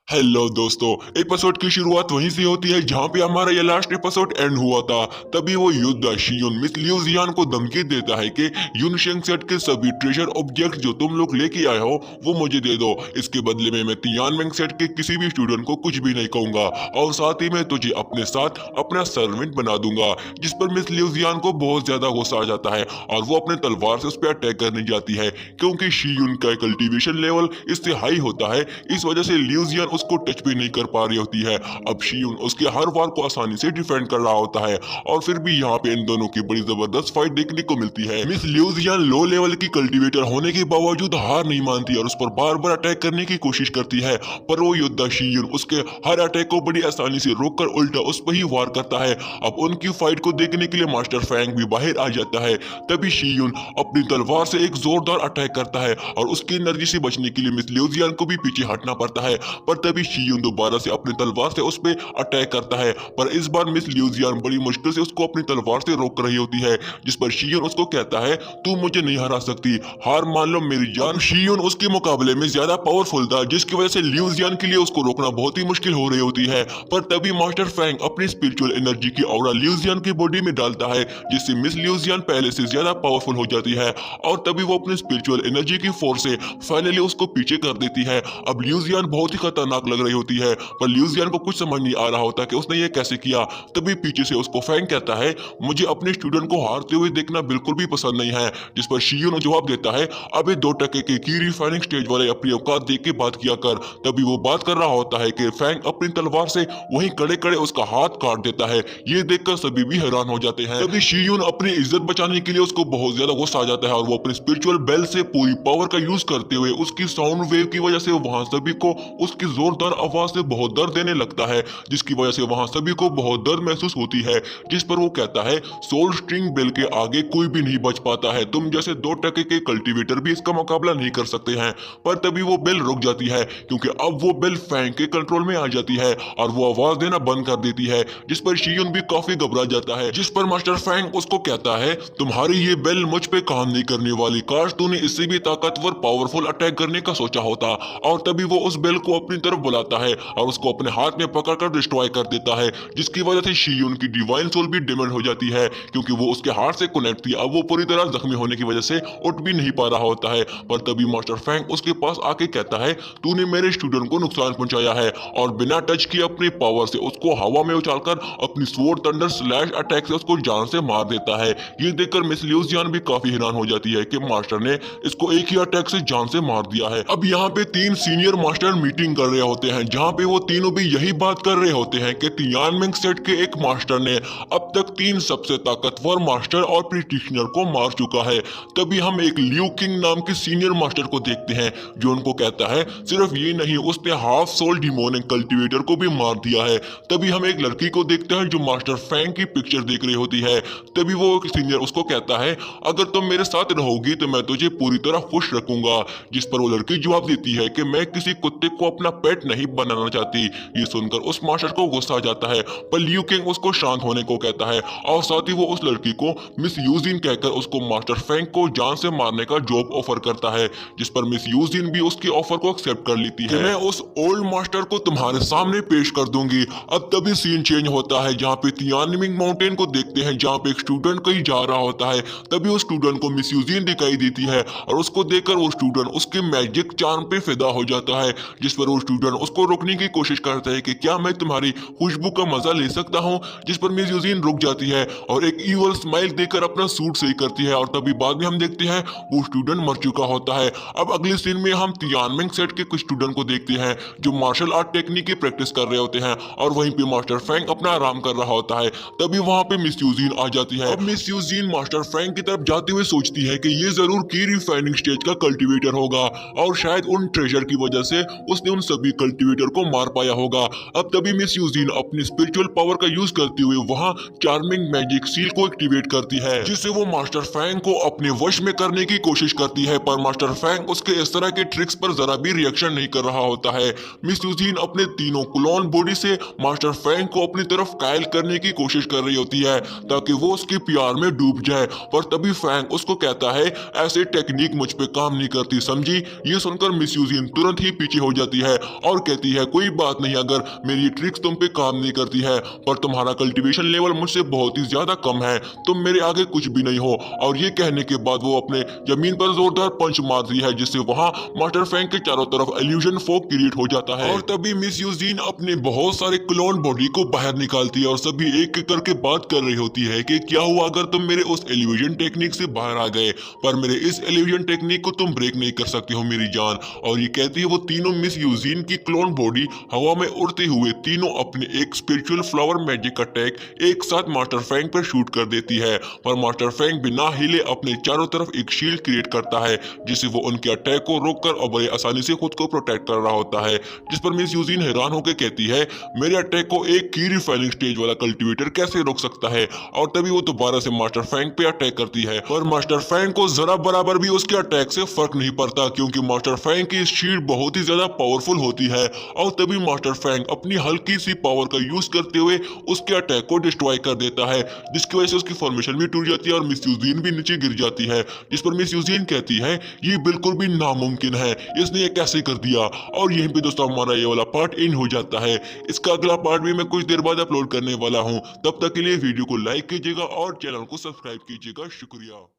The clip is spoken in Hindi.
हेलो दोस्तों। एपिसोड की शुरुआत वहीं से होती है जहां पे हमारा ये लास्ट एपिसोड एंड हुआ था। तभी वो युद्ध शियुन मिस ल्यूजियान को धमकी देता है कि यूनशेंग सेट के सभी ट्रेजर ऑब्जेक्ट जो तुम लोग लेके आए हो वो मुझे दे दो। इसके बदले में मैं तियानमेंग सेट के किसी भी स्टूडेंट को कुछ भी नहीं कहूंगा और साथ ही मैं तुझे अपने साथ अपना सर्वेंट बना दूंगा। जिस पर मिस ल्यूजियान को बहुत ज्यादा गुस्सा आ जाता है और वो अपने तलवार से उस पर अटैक करने जाती है। क्योंकि शियुन का कल्टीवेशन लेवल इससे हाई होता है, इस वजह से ल्यूजियन उसको टच भी नहीं कर पा रही होती है। अब शियुन उसके हर वार को आसानी से डिफेंड कर रहा होता है और फिर भी यहाँ पे इन दोनों की बड़ी जबरदस्त फाइट देखने को मिलती है। मिस ल्यूजियन लो लेवल की कल्टीवेटर होने के बावजूद हार नहीं मानती और उस पर बार बार अटैक करने की कोशिश करती है, पर वो योद्धा शियुन उसके हर अटैक को बड़ी आसानी से रोककर उल्टा उस पर ही वार करता है। अब उनकी फाइट को देखने के लिए मास्टर फैंग भी बाहर आ जाता है। तभी शियुन अपनी तलवार से एक जोरदार अटैक करता है और उसकी एनर्जी से बचने के लिए मिस ल्यूजियन को भी पीछे हटना पड़ता है। पर तभी शियुन दोबारा से अपनी तलवार से उस पे अटैक करता है, पर इस बार मिस ल्यूजियन बड़ी मुश्किल से उसको अपनी तलवार से रोक रही होती है। जिस पर शियुन उसको कहता है तू मुझे नहीं हरा सकती, हार मान लो मेरी जान। शियुन उसके मुकाबले में ज्यादा पावरफुल था जिसकी वजह से ल्यूजियन के लिए उसको रोकना बहुत ही मुश्किल हो रही होती है। पर तभी मास्टर फैंग अपनी स्पिरिचुअल एनर्जी की ऑरा ल्यूजियन की बॉडी में डालता है जिससे मिस ल्यूजियन पहले से ज्यादा पावरफुल हो जाती है और तभी वो अपनी स्पिरिचुअल एनर्जी की फोर्स से फाइनली उसको पीछे कर देती है। अब ल्यूजियन बहुत ही खतरनाक लग रही होती है, पर ल्यूजियन को कुछ समझ नहीं आ रहा होता कि उसने ये कैसे किया। तभी पीछे से उसको फैंग कहता है मुझे अपने स्टूडेंट को हारते हुए देखना बिल्कुल भी पसंद नहीं है। जिस पर शियुन जवाब देता है अबे 2 टके के की रिफाइनिंग स्टेज वाले अपनी औकात देख के बात किया कर। तभी वो बात कर रहा होता है कि फैंग अपनी तलवार से वहीं कड़े कड़े उसका हाथ काट देता है। ये देखकर सभी भी हैरान हो जाते हैं। तभी शियुन अपनी इज्जत बचाने के लिए उसको बहुत ज्यादा गुस्सा आ जाता है और वो अपनी स्पिरिचुअल बेल से पूरी पावर का यूज करते हुए उसकी साउंड वेव की वजह से वहां सभी को उसकी जोरदार आवाज से बहुत दर्द देने लगता है, जिसकी वजह से वहां सभी को बहुत दर्द महसूस होती है। जिस पर वो कहता है सोल स्ट्रिंग बेल के आगे कोई भी नहीं बच पाता है, तुम जैसे 2 टके के कल्टीवेटर भी इसका मुकाबला नहीं कर सकते हैं। पर तभी वो बेल रुक जाती है क्योंकि अब वो बेल फैंग के कंट्रोल में आ जाती है और वो आवाज देना बंद कर देती है, जिस पर शियुन भी काफी घबरा जाता है। जिस पर मास्टर फैंग उसको कहता है तुम्हारी ये बेल मुझ पे काम नहीं करने वाली, काश तूने इससे भी ताकतवर पावरफुल अटैक करने का सोचा होता। और तभी वो उस बेल को अपनी तरफ बुलाता है और उसको अपने हाथ में पकड़कर डिस्ट्रॉय कर देता है, जिसकी वजह से शियुन की डिवाइन सोल भी डैमेज हो जाती है क्योंकि वो उसके हाथ से कनेक्ट थी। अब वो पूरी तरह जख्मी होने की वजह से उठ भी नहीं पा रहा होता है। पर तभी मास्टर फैंग उसके पास आके कहता है तूने मेरे स्टूडेंट को नुकसान पहुंचाया है, और बिना टच किए अपनी पावर से उसको हवा में उछालकर अपनी स्वॉर्ड थंडर स्लैश अटैक से उसको जान से मार देता है। ये देखकर मिस ल्यूजियन भी काफी हैरान हो जाती है कि मास्टर ने इसको एक ही अटैक से जान से मार दिया है। अब यहाँ पे 3 सीनियर मास्टर मीटिंग कर रहे होते हैं जहाँ पे वो तीनों भी यही बात कर रहे होते हैं कि तियानमेंग सेट के एक मास्टर ने अब तक 3 सबसे ताकतवर मास्टर और प्रैक्टिशनर को मार चुका है। तभी हम एक ल्यू किंग नाम के सीनियर मास्टर को देखते हैं जो उनको कहता है सिर्फ ये नहीं, उसने हाफ सोल डिमोनिक कल्टीवेटर को भी मार दिया है। तभी हम एक लड़की को देखते हैं जो मास्टर फैंग की पिक्चर देख रही होती है। तभी वो सीनियर उसको कहता है अगर तुम मेरे साथ रहोगी तो मैं तुझे पूरी तरह खुश रखूंगा। जिस पर वो लड़की जवाब देती है कि मैं किसी कुत्ते को अपना पेट नहीं बनाना चाहती। ये सुनकर उस मास्टर को गुस्सा आ जाता है, पर ल्यू किंग उसको शांत होने को कहता है और साथ ही वो उस लड़की को मिस यूजिन कहकर उसको मास्टर फैंग को जान से मारने का जॉब ऑफर करता है। जिस पर मिस यूजिन भी उसके ऑफर को एक्सेप्ट कर लेती है। मैं उस ओल्ड मास्टर को तुम्हारे सामने पेश कर दूंगी। अब तभी सीन चेंज होता है जहाँ पे तियानमिंग माउंटेन को देखते हैं जहाँ पे एक स्टूडेंट कहीं जा रहा होता है। तभी उस स्टूडेंट को मिस यूजिन दिखाई देती है और उसको देखकर वो स्टूडेंट उसके मैजिक चार्म पे फिदा हो जाता है। जिस पर वो स्टूडेंट उसको रोकने की कोशिश करता है कि क्या मैं तुम्हारी खुशबू का मजा ले सकता हूँ। जिस पर मिस यूजिन रुक जाती है और एक ईवल स्माइल देकर अपना सूट सही करती है और तभी बाद में हम देखते हैं वो स्टूडेंट मर चुका होता है। अब अगले सीन में हम तियानमेंग सेट के कुछ स्टूडेंट को देखते हैं जो मार्शल आर्ट टेक्निक की प्रैक्टिस कर रहे होते हैं और वहीं पे मास्टर फ्रैंक अपना आराम कर रहा होता है। तभी वहां पे मिस यूजिन आ जाती है। अब मिस यूजिन मास्टर फ्रैंक की तरफ जाते हुए सोचती है कि ये जरूर की रिफाइनिंग स्टेज का कल्टीवेटर होगा और शायद उन ट्रेजर की वजह से उसने उन सभी कल्टीवेटर को मार पाया होगा। अब तभी मिस यूजिन अपनी स्पिरिचुअल पावर का यूज करते हुए वहां चार्मिंग मैजिक सील को एक्टिवेट करती है जिससे वो मास्टर फ्रैंक को अपने वश में करने की कोशिश करती है, पर मास्टर फ्रैंक उसके इस तरह के ट्रिक्स पर जरा भी रिएक्शन नहीं कर रहा होता है। मिस यूजिन अपने तीनों क्लोन बॉडी से मास्टर फ्रैंक को अपनी तरफ कायल करने की कोशिश कर रही होती है ताकि वो उसके प्यार में डूब जाए, पर तभी फ्रैंक उसको कहता है ऐसे टेक्निक मुझ पे काम नहीं करती समझी। ये सुनकर मिस यूजिन तुरंत ही पीछे हो जाती है और कहती है कोई बात नहीं, अगर मेरी ट्रिक्स तुम पे काम नहीं करती है पर तुम्हारा कल्टीवेशन लेवल मुझसे बहुत ही ज्यादा कम है, तुम मेरे आगे कुछ भी नहीं हो। और ये कहने के बाद वो अपने जमीन पर जोरदार पंच मारती है जिससे वहां मास्टर फैंग के चारों तरफ इल्यूजन फॉग क्रिएट हो जाता है। और तभी मिस यूजीन अपने बहुत सारे क्लोन बॉडी को बाहर निकालती है और सभी एक एक करके बात कर रही होती है कि क्या हुआ अगर तुम मेरे उस इल्यूजन टेक्निक से बाहर आ गए, पर मेरे इस इल्यूजन टेक्निक को तुम ब्रेक नहीं कर सकते हो मेरी जान। और ये कहती है वो तीनों मिस यूजीन की क्लोन बॉडी हवा में उड़ते हुए तीनों अपने एक स्पिरिचुअल फ्लावर मैजिक अटैक एक साथ मास्टर फैंग पर शूट कर देती है। पर मास्टर फैंग बिना हिले अपने चारों तरफ एक शील्ड क्रिएट करता है जिससे वो उनके अटैक को रोककर और बड़े आसानी से खुद को प्रोटेक्ट कर रहा होता है। जिस पर मिस यूजीन हैरान होकर कहती है मेरे अटैक को एक की रिफाइनिंग स्टेज वाला कल्टीवेटर कैसे रोक सकता है। और तभी वो दोबारा से मास्टर फैंग पे अटैक करती है, पर मास्टर फैंग को जरा बराबर भी उसके अटैक से फर्क नहीं पड़ता क्योंकि मास्टर फैंग की शील्ड बहुत ही ज्यादा पावरफुल होती है। और तभी मास्टर फैंग अपनी हल्की सी पावर का यूज करते हुए उसके अटैक को डिस्ट्रॉय कर देता है जिसकी वजह से उसकी फॉर्मेशन भी टूट जाती है और मिस यूजीन भी नीचे गिर जाती है। जिस पर मिस यूजीन कहती है ये बिल्कुल भी नामुमकिन है, इसने ये कैसे कर दिया। और यहीं पे दोस्तों हमारा ये वाला पार्ट इन हो जाता है। इसका अगला पार्ट भी मैं कुछ देर बाद अपलोड करने वाला हूँ, तब तक के लिए वीडियो को लाइक कीजिएगा और चैनल को सब्सक्राइब कीजिएगा। शुक्रिया।